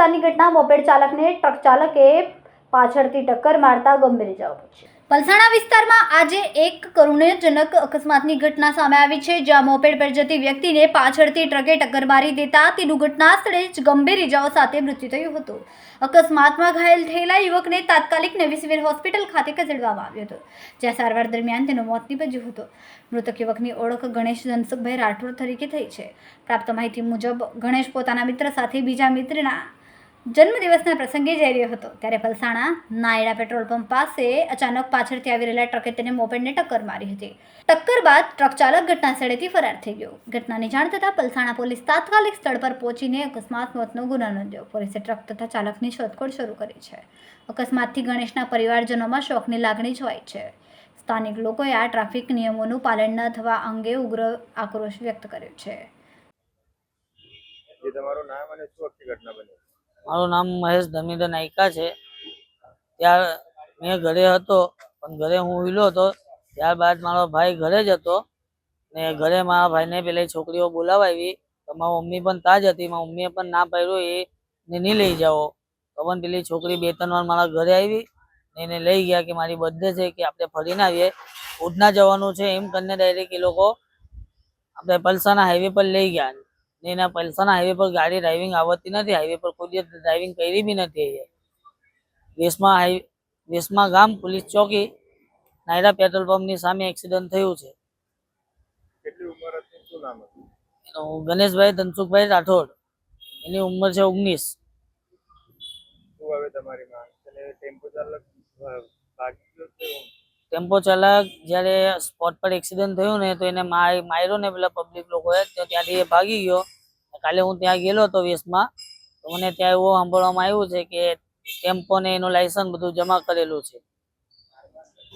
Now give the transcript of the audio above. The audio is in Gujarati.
વિસ્તારની ઘટના મોપેડ ચાલકને ટ્રક ચાલકે પાછળથી ટક્કર મારતા ગંભીર ઇજાઓ પહોંચી। પલસાણા વિસ્તારમાં આજે એક કરુણજનક અકસ્માતની ઘટના સામે આવી છે, જ્યાં મોપેડ પર જતી વ્યક્તિને પાછળથી ટ્રકે ટક્કર મારી દેતા તેનું ઘટના સ્થળે જ ગંભીર ઇજાઓ સાથે મૃત્યુ થયું હતું। અકસ્માતમાં ઘાયલ થયેલા યુવકને તાત્કાલિક નવી સિવિલ હોસ્પિટલ ખાતે ખસેડવામાં આવ્યો હતો, જ્યાં સારવાર દરમિયાન તેનું મોત નીપજ્યું હતું। મૃતક યુવકની ઓળખ ગણેશ ધનસુખભાઈ રાઠોડ તરીકે થઈ છે। પ્રાપ્ત માહિતી મુજબ ગણેશ પોતાના મિત્ર સાથે બીજા મિત્રના જન્મદિવસના પ્રસંગે જઈ રહ્યો હતો, ત્યારે પલસાણા નાયડા પેટ્રોલ પંપ પાસે અચાનક પાછળથી આવી રહેલા ટ્રકે તેને મોપેડને ટક્કર મારી હતી। ટક્કર બાદ ટ્રક ચાલક ઘટના સ્થળેથી ફરાર થઈ ગયો। ઘટનાની જાણ થતાં પલસાણા પોલીસ તાત્કાલિક સ્થળ પર પહોંચીને અકસ્માત મોતનો ગુનો નોંધ્યો। પોલીસે ટ્રક તથા ચાલકની શોધખોળ શરૂ કરી છે। અકસ્માતથી ગણેશના પરિવારજનોમાં શોકની લાગણી છવાઈ છે। સ્થાનિક લોકોએ આ ટ્રાફિક નિયમોનું પાલન ન થવા અંગે ઉગ્ર આક્રોશ વ્યક્ત કર્યો છે। મારું નામ મહેશ ધમીધર નાયકા છે। ત્યાર મેં ઘરે હતો, પણ ઘરે હું ઊંઘ્યો હતો। ત્યારબાદ મારો ભાઈ ઘરે જ હતો ને ઘરે મારા ભાઈને પેલી છોકરીઓ બોલાવાવી, તો મારી મમ્મી પણ ત્યાં જ હતી। મારી મમ્મીએ પણ ના પાડ્યું એને નહીં લઈ જાઓ, તો પણ પેલી છોકરી 2-3 વાર મારા ઘરે આવી ને એને લઈ ગયા કે મારી બર્થડે છે કે આપણે ફરીને આવીએ, ઉધના જવાનું છે એમ કરીને ડાયરેક્ટ એ લોકો આપણે પલસાણા હાઈવે પર લઈ ગયા ને એના પલસાણા હાઈવે પર ગાડી ડ્રાઇવિંગ આવડતી નથી। હાઈવે પર કોઈ દિવસ ડ્રાઇવિંગ કરી બી નથી। વેસમા ગામ પોલીસ ચોકી નાયડા પેટ્રોલ પંપની સામે એક્સિડન્ટ થયું છે। કેટલી ઉંમર હતી, શું નામ હતું? ગણેશભાઈ ધનસુખભાઈ રાઠોડ, એની ઉંમર છે 19। શું હવે તમારી માંગ છે? ટેમ્પો ચાલક ભાગી ગયો છે? ટેમ્પો ચાલક જ્યારે સ્પોટ પર એક્સિડન્ટ થયું ને તો એને માર્યો ને પેલા પબ્લિક લોકોએ, તો ત્યાંથી એ ભાગી ગયો। કાલે હું ત્યાં ગયેલો હતો વેસમાં, તો મને ત્યાં એવું સાંભળવામાં આવ્યું છે કે ટેમ્પો ને એનું લાયસન્સ બધું જમા કરેલું છે।